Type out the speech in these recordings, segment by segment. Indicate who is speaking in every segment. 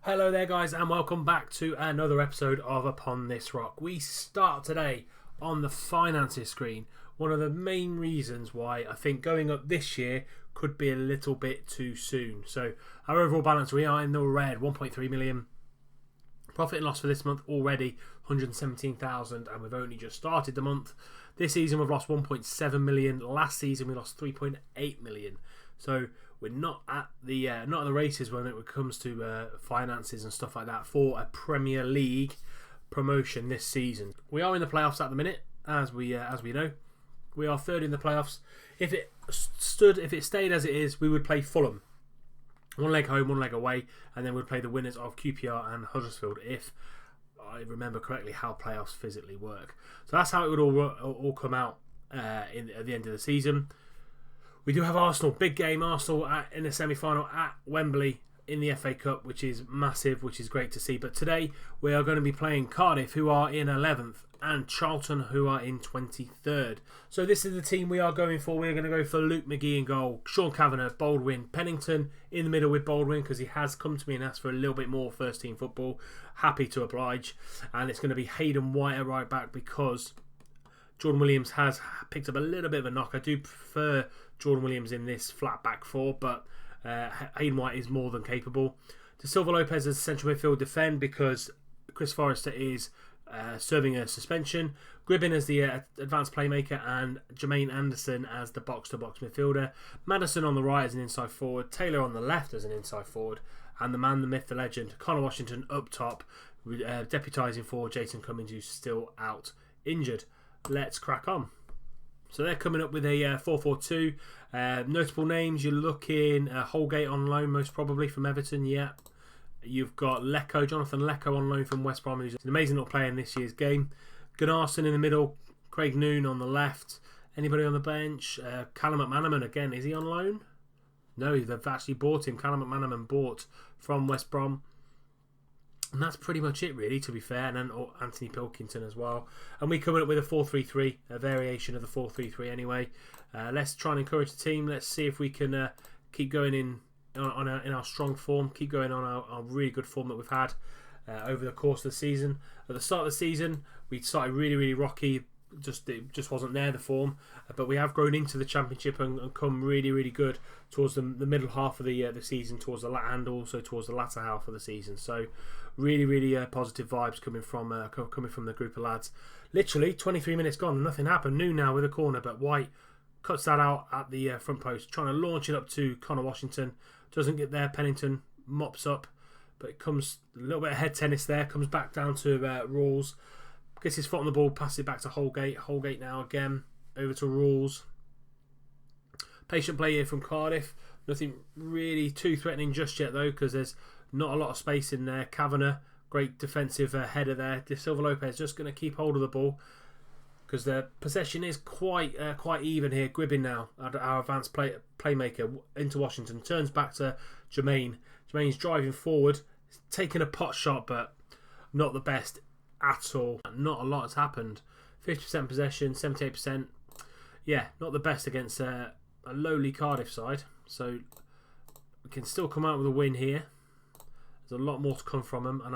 Speaker 1: Hello there guys and welcome back to another episode of Upon This Rock. We start today on the finances screen. One of the main reasons why I think going up this year could be a little bit too soon. So our overall balance, we are in the red, 1.3 million. Profit and loss for this month already 117,000 and we've only just started the month. This season we've lost 1.7 million. Last season we lost 3.8 million. So we're not at the races when it comes to finances and stuff like that for a Premier League promotion this season. We are in the playoffs at the minute, as we know. We are third in the playoffs. If it stayed as it is, we would play Fulham. One leg home, one leg away, and then we'd play the winners of QPR and Huddersfield, if I remember correctly how playoffs physically work. So that's how it would all come out at the end of the season. We do have Arsenal, big game, Arsenal in the semi-final at Wembley in the FA Cup, which is massive, which is great to see. But today we are going to be playing Cardiff, who are in 11th, and Charlton, who are in 23rd. So this is the team we are going for. We're going to go for Luke McGee in goal, Sean Kavanagh, Baldwin, Pennington in the middle with Baldwin, because he has come to me and asked for a little bit more first team football. Happy to oblige. And it's going to be Hayden White at right back, because Jordan Williams has picked up a little bit of a knock. I do prefer Jordan Williams in this flat back four, but Hayden White is more than capable. De Silva Lopez as central midfield defend, because Chris Forrester is serving a suspension. Gribbin as the advanced playmaker, and Jermaine Anderson as the box-to-box midfielder. Madison on the right as an inside forward. Taylor on the left as an inside forward. And the man, the myth, the legend, Connor Washington up top, deputising for Jason Cummings, who's still out injured. Let's crack on. So they're coming up with a 4-4-2. Notable names, you're looking Holgate on loan, most probably from Everton, yeah. You've got Jonathan Lecco on loan from West Brom, who's an amazing little player in this year's game. Gunnarsson in the middle, Craig Noon on the left. Anybody on the bench? Callum McManaman again, is he on loan? No, they've actually bought him. Callum McManaman bought from West Brom. And that's pretty much it, really, to be fair. And then Anthony Pilkington as well. And we coming up with a 4-3-3, a variation of the 4-3-3 anyway. Let's try and encourage the team. Let's see if we can keep going in our strong form, keep going on our really good form that we've had over the course of the season. At the start of the season, we started really, really rocky. It just wasn't there, the form, but we have grown into the championship and come really, really good towards the middle half of the season, towards and also towards the latter half of the season. So really, really positive vibes coming from the group of lads. Literally 23 minutes gone, nothing happened. New now with a corner, but White cuts that out at the front post, trying to launch it up to Connor Washington. Doesn't get there. Pennington mops up, but it comes a little bit of head tennis there. Comes back down to Rawls. Gets his foot on the ball, passes it back to Holgate. Holgate now again, over to Rawls. Patient play here from Cardiff. Nothing really too threatening just yet though, because there's not a lot of space in there. Kavanagh, great defensive header there. De Silva Lopez just going to keep hold of the ball, because the possession is quite even here. Gribbin now, our advanced playmaker, into Washington. Turns back to Jermaine. Jermaine's driving forward. He's taking a pot shot, but not the best at all. Not a lot has happened. 50% possession, 78%. Yeah, not the best against a lowly Cardiff side. So we can still come out with a win here. There's a lot more to come from them, and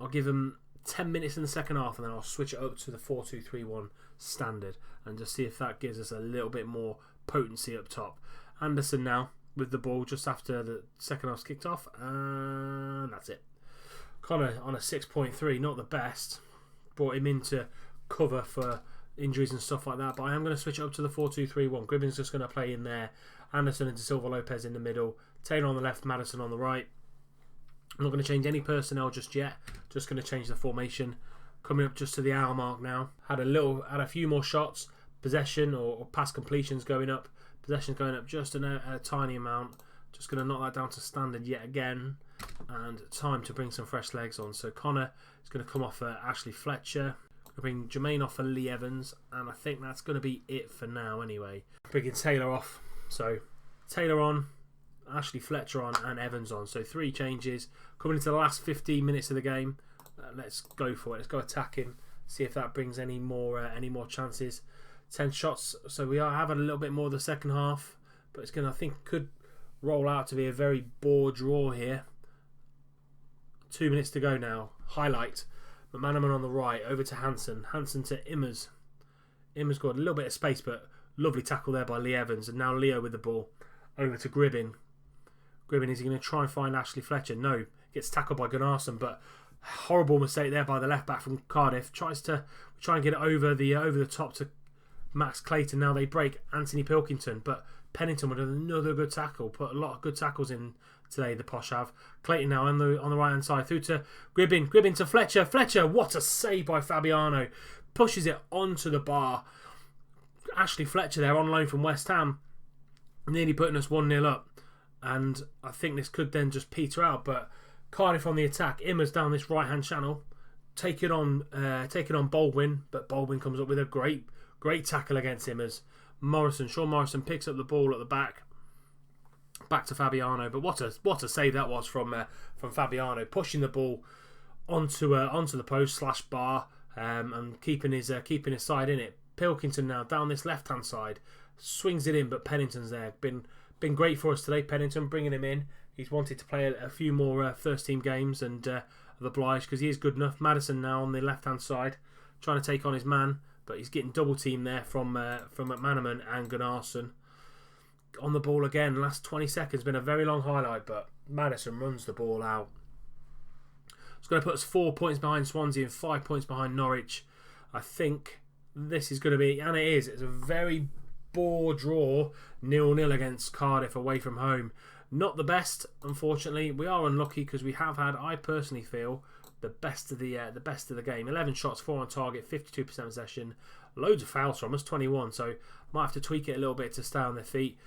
Speaker 1: I'll give them 10 minutes in the second half, and then I'll switch it up to the 4-2-3-1 standard and just see if that gives us a little bit more potency up top. Anderson now with the ball just after the second half's kicked off, and that's it. Connor on a 6.3, not the best. Brought him in to cover for injuries and stuff like that, but I am going to switch it up to the 4-2-3-1. Gribbin's just going to play in there. Anderson and De Silva Lopez in the middle. Taylor on the left, Madison on the right. I'm not going to change any personnel just yet. Just going to change the formation. Coming up just to the hour mark now. Had a few more shots. Possession or pass completions going up. Possession going up just a tiny amount. Just going to knock that down to standard yet again. And time to bring some fresh legs on. So Connor is going to come off for Ashley Fletcher. Bring Jermaine off for Lee Evans. And I think that's going to be it for now anyway. Bringing Taylor off. So Taylor on, Ashley Fletcher on, and Evans on. So 3 changes. Coming into the last 15 minutes of the game. Let's go for it. Let's go attacking. See if that brings any more chances. 10 shots. So we are having a little bit more of the second half. But it's going to, I think, could roll out to be a very bore draw here. 2 minutes to go now. Highlight. McManaman on the right, over to Hansen. Hansen to Immers. Immers got a little bit of space, but lovely tackle there by Lee Evans. And now Leo with the ball. Over to Gribbin. Gribbin, is he going to try and find Ashley Fletcher? No. Gets tackled by Gunnarsson, but horrible mistake there by the left back from Cardiff. Tries to try and get it over the top to Max Clayton. Now they break Anthony Pilkington, but Pennington with another good tackle. Put a lot of good tackles in today, the Posh have. Clayton now on the right hand side through to Gribbin. Gribbin to Fletcher. Fletcher, what a save by Fabiano. Pushes it onto the bar. Ashley Fletcher there on loan from West Ham, nearly putting us 1-0 up. And I think this could then just peter out, but Cardiff on the attack. Immers down this right hand channel, taking on Baldwin, but Baldwin comes up with a great tackle against Immers. Sean Morrison picks up the ball at the back to Fabiano, but what a save that was from Fabiano, pushing the ball onto the post / bar, and keeping his side in it. Pilkington now down this left hand side, swings it in, but Pennington's there. Been great for us today, Pennington, bringing him in. He's wanted to play a few more first team games and have obliged because he is good enough. Madison now on the left hand side, trying to take on his man, but he's getting double teamed there from McManaman and Gunnarsson. On the ball again, last 20 seconds, been a very long highlight, but Madison runs the ball out. It's going to put us 4 points behind Swansea and 5 points behind Norwich. I think this is going to be, and it is, it's a very bore draw, 0-0 against Cardiff away from home. Not the best, unfortunately. We are unlucky because we have had, I personally feel, the best of the game. 11 shots, 4 on target, 52% possession, loads of fouls from us, 21. So might have to tweak it a little bit to stay on their feet.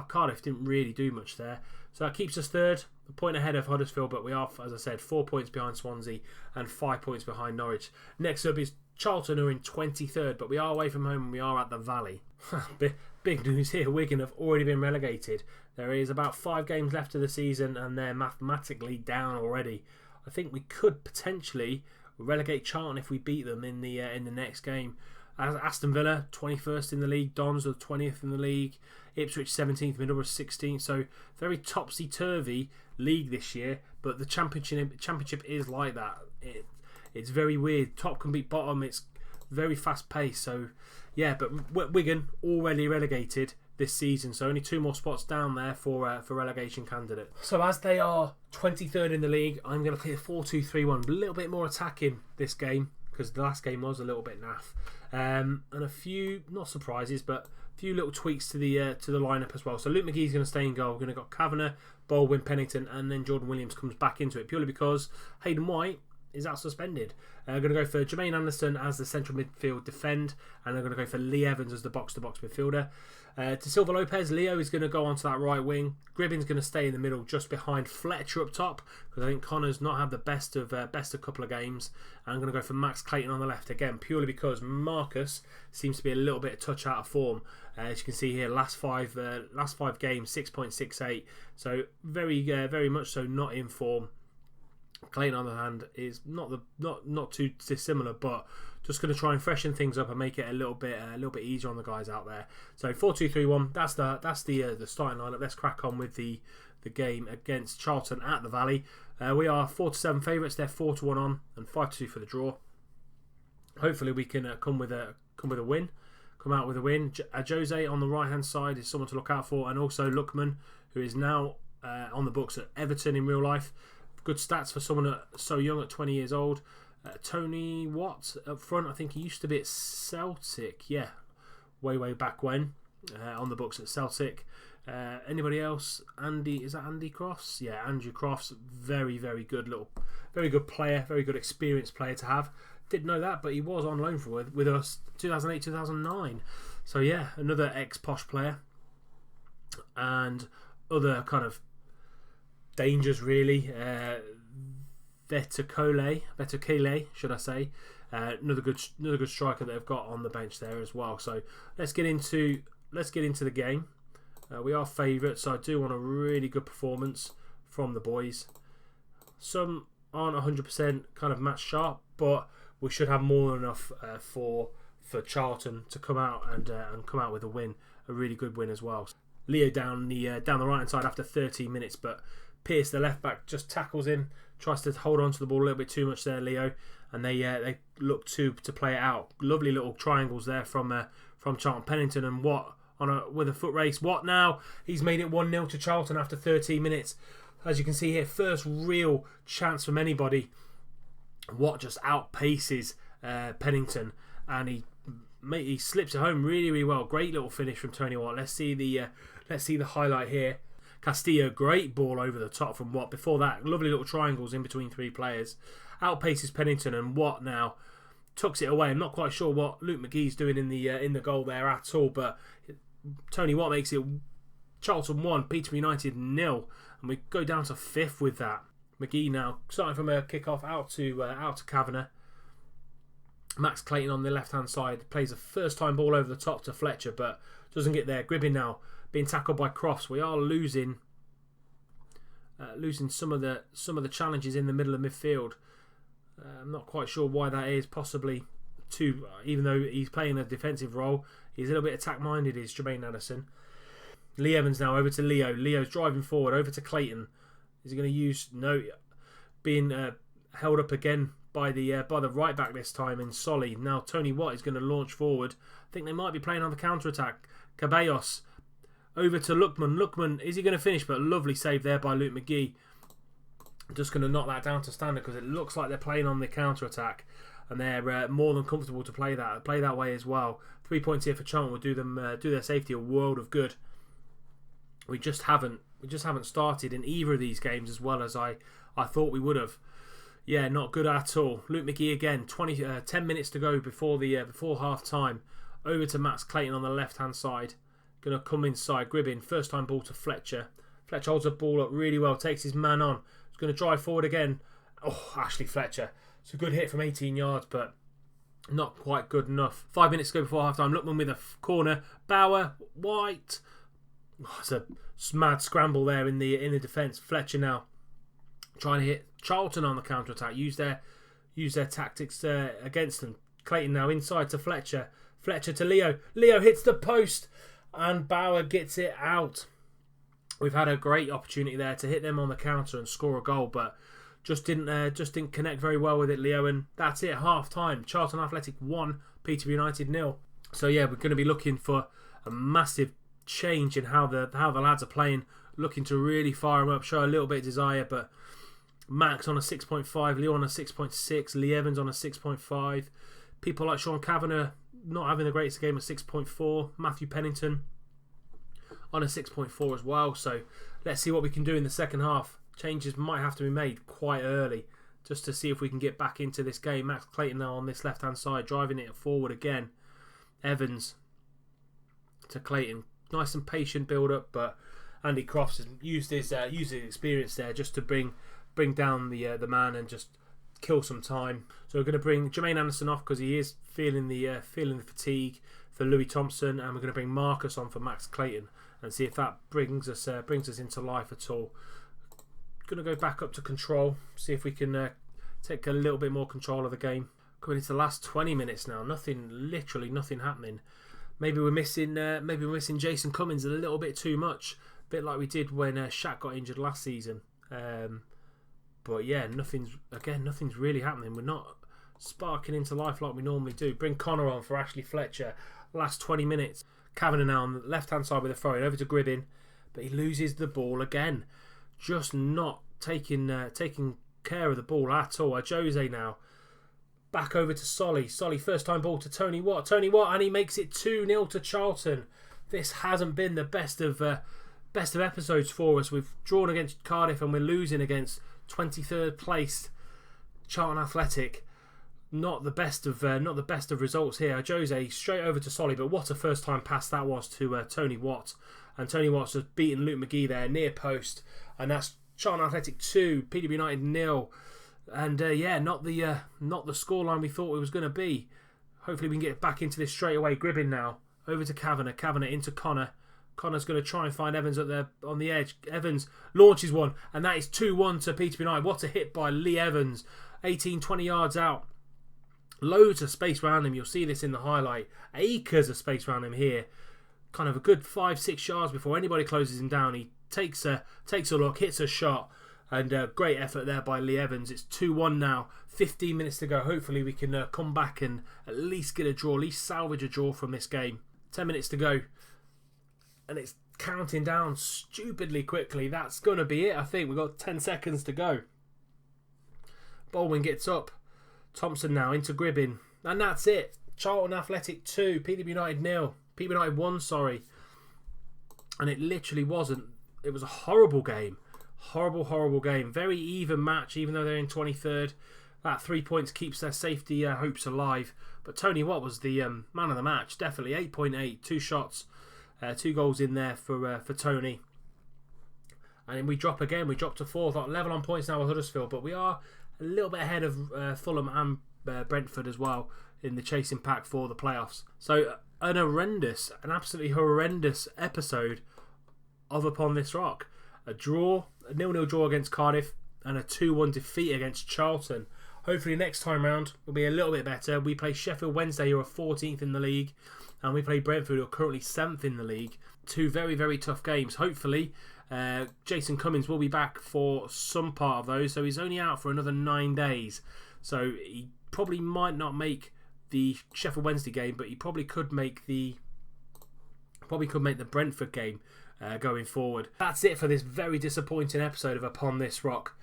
Speaker 1: Cardiff didn't really do much there, so that keeps us third, a point ahead of Huddersfield. But we are, as I said, 4 points behind Swansea and 5 points behind Norwich. Next up is Charlton, who are in 23rd, but we are away from home and we are at the Valley. Big news here. Wigan have already been relegated. There is about 5 games left of the season and they're mathematically down already. I think we could potentially relegate Charlton if we beat them in the next game. Aston Villa 21st in the league, Dons are 20th in the league, Ipswich 17th, Middlesbrough 16th. So very topsy-turvy league this year, but the championship is like that. It's very weird. Top can beat bottom. It's very fast paced. So yeah, but Wigan already relegated this season, so only 2 more spots down there for relegation candidate. So as they are 23rd in the league, I'm going to play a 4-2-3-1, a little bit more attacking this game because the last game was a little bit naff, and a few, not surprises, but a few little tweaks to the lineup as well. So Luke McGee's going to stay in goal. We're going to got Kavanagh, Baldwin, Pennington, and then Jordan Williams comes back into it purely because Hayden White is out suspended. I'm going to go for Jermaine Anderson as the central midfield defend, and I'm going to go for Lee Evans as the box-to-box midfielder. To Silva Lopez, Leo is going to go onto that right wing. Gribbin's going to stay in the middle just behind Fletcher up top because I think Connor's not had the best of couple of games. And I'm going to go for Max Clayton on the left again purely because Marcus seems to be a little bit of touch out of form. As you can see here, last five games 6.68, so very much so not in form. Clayton on the other hand is not too dissimilar, but just going to try and freshen things up and make it a little bit easier on the guys out there. So 4-2-3-1. That's the starting lineup. Let's crack on with the game against Charlton at the Valley. We are 4-7 favourites. They're 4-1 on and 5-2 for the draw. Hopefully we can come out with a win. Jose on the right hand side is someone to look out for, and also Lookman, who is now on the books at Everton in real life. Good stats for someone so young at 20 years old. Tony Watt up front. I think he used to be at Celtic. Yeah, way back when. On the books at Celtic. Anybody else? Is that Andy Crofts? Yeah, Andrew Crofts. Very good player. Very good experienced player to have. Didn't know that, but he was on loan with us 2008, 2009. So yeah, another ex-Posh player. And other kind of dangers really. Vetukele, should I say? Another good striker that they've got on the bench there as well. So let's get into the game. We are favourites, so I do want a really good performance from the boys. Some aren't 100% kind of match sharp, but we should have more than enough for Charlton to come out and come out with a win, a really good win as well. Leo down the right hand side after 13 minutes, but Pierce, the left back, just tackles him, tries to hold on to the ball a little bit too much there, Leo, and they look to play it out. Lovely little triangles there from Charlton. Pennington and Watt with a foot race. Watt now, he's made it 1-0 to Charlton after 13 minutes. As you can see here, first real chance from anybody. Watt just outpaces Pennington, and he slips it home really, really well. Great little finish from Tony Watt. Let's see the highlight here. Castillo, great ball over the top from Watt. Before that, lovely little triangles in between three players. Outpaces Pennington, and Watt now tucks it away. I'm not quite sure what Luke McGee's doing in the goal there at all, but Tony Watt makes it Charlton 1, Peterborough United 0, and we go down to 5th with that. McGee now starting from a kick-off out to Kavanagh. Max Clayton on the left-hand side plays a first-time ball over the top to Fletcher, but doesn't get there. Gribbin now being tackled by Crofts. We are losing some of the challenges in the middle of midfield. I'm not quite sure why that is. Possibly even though he's playing a defensive role, he's a little bit attack-minded. Is Jermaine Addison. Lee Evans now over to Leo. Leo's driving forward over to Clayton. Is he going to use being held up again by the right back this time in Solly. Now Tony Watt is going to launch forward. I think they might be playing on the counter attack. Caballos over to Lookman. Lookman, is he going to finish? But lovely save there by Luke McGee. Just going to knock that down to standard because it looks like they're playing on the counter attack, and they're more than comfortable to play that way as well. 3 points here for Charlton will do their safety a world of good. We just haven't started in either of these games as well as I thought we would have. Yeah, not good at all. Luke McGee again. 10 minutes to go before half time. Over to Max Clayton on the left hand side. Going to come inside. Gribbin. First time ball to Fletcher. Fletcher holds the ball up really well. Takes his man on. He's going to drive forward again. Oh, Ashley Fletcher. It's a good hit from 18 yards, but not quite good enough. 5 minutes to go before half time. Lookman with a corner. Bauer. White. Oh, it's a mad scramble there in the defence. Fletcher now trying to hit Charlton on the counter attack. Use their tactics against them. Clayton now inside to Fletcher. Fletcher to Leo. Leo hits the post, and Bauer gets it out. We've had a great opportunity there to hit them on the counter and score a goal, but just didn't connect very well with it, Leo. And that's it. Half time. Charlton Athletic 1, Peterborough United 0. So yeah, we're going to be looking for a massive change in how the lads are playing, looking to really fire them up, show a little bit of desire. But Max on a 6.5, Leo on a 6.6, Lee Evans on a 6.5. People like Sean Kavanagh not having the greatest game at 6.4. Matthew Pennington on a 6.4 as well. So let's see what we can do in the second half. Changes might have to be made quite early just to see if we can get back into this game. Max Clayton now on this left hand side, driving it forward again. Evans to Clayton. Nice and patient build up, but Andy Crofts has used his experience there just to bring down the man and just kill some time. So we're going to bring Jermaine Anderson off because he is feeling the fatigue for Louis Thompson, and we're going to bring Marcus on for Max Clayton and see if that brings us into life at all. Going to go back up to control, see if we can take a little bit more control of the game. Coming into the last 20 minutes now, literally nothing happening. Maybe we're missing Jason Cummins a little bit too much, a bit like we did when Shaq got injured last season. But yeah, nothing's really happening. We're not sparking into life like we normally do. Bring Connor on for Ashley Fletcher. Last 20 minutes. Kavanagh now on the left hand side with a throw in over to Gribbin, but he loses the ball again. Just not taking care of the ball at all. Jose now back over to Solly. Solly first time ball to Tony Watt, and he makes it 2-0 to Charlton. This hasn't been the best of episodes for us. We've drawn against Cardiff and we're losing against 23rd placed Charlton Athletic. Not the best of results here. Jose straight over to Solly, but what a first time pass that was to Tony Watt, and Tony Watt's just beaten Luke McGee there near post, and that's Charlton Athletic 2, Peterborough United 0. And not the scoreline we thought it was going to be. Hopefully we can get back into this straight away. Gribbin now over to Kavanagh. Kavanagh into Connor. Connor's going to try and find Evans up there on the edge. Evans launches one, and that is 2-1 to Peterborough United. What a hit by Lee Evans. 18-20 yards out. Loads of space around him. You'll see this in the highlight. Acres of space around him here. kind of a good 5-6 yards before anybody closes him down. He takes a look, hits a shot, and great effort there by Lee Evans. It's 2-1 now, 15 minutes to go. Hopefully we can come back and at least get a draw, at least salvage a draw from this game. 10 minutes to go, and it's counting down stupidly quickly. That's going to be it, I think. We've got 10 seconds to go. Baldwin gets up. Thompson now into Gribbin. And that's it. Charlton Athletic 2, Peterborough United 0. Peterborough United 1, sorry. And it literally wasn't. It was a horrible game. Horrible game. Very even match, even though they're in 23rd. That 3 points keeps their safety hopes alive. But Tony Watt was the man of the match. Definitely 8.8. 2 shots. 2 goals in there for Tony. And we drop again. We drop to 4th. Level on points now with Huddersfield. But we are a little bit ahead of Fulham and Brentford as well in the chasing pack for the playoffs. So an absolutely horrendous episode of Upon This Rock. A 0-0 draw against Cardiff and a 2-1 defeat against Charlton. Hopefully next time round will be a little bit better. We play Sheffield Wednesday, who are 14th in the league, and we play Brentford, who are currently 7th in the league. 2 very, very tough games. Hopefully Jason Cummings will be back for some part of those, so he's only out for another 9 days. So he probably might not make the Sheffield Wednesday game, but he probably could make the Brentford game going forward. That's it for this very disappointing episode of Upon This Rock.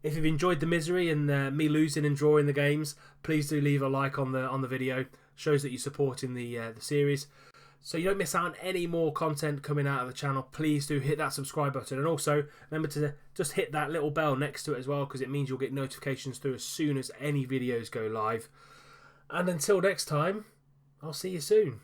Speaker 1: If you've enjoyed the misery and me losing and drawing the games, please do leave a like on the video. Shows that you're supporting the series. So you don't miss out on any more content coming out of the channel. Please do hit that subscribe button, and also remember to just hit that little bell next to it as well, because it means you'll get notifications through as soon as any videos go live. And until next time, I'll see you soon.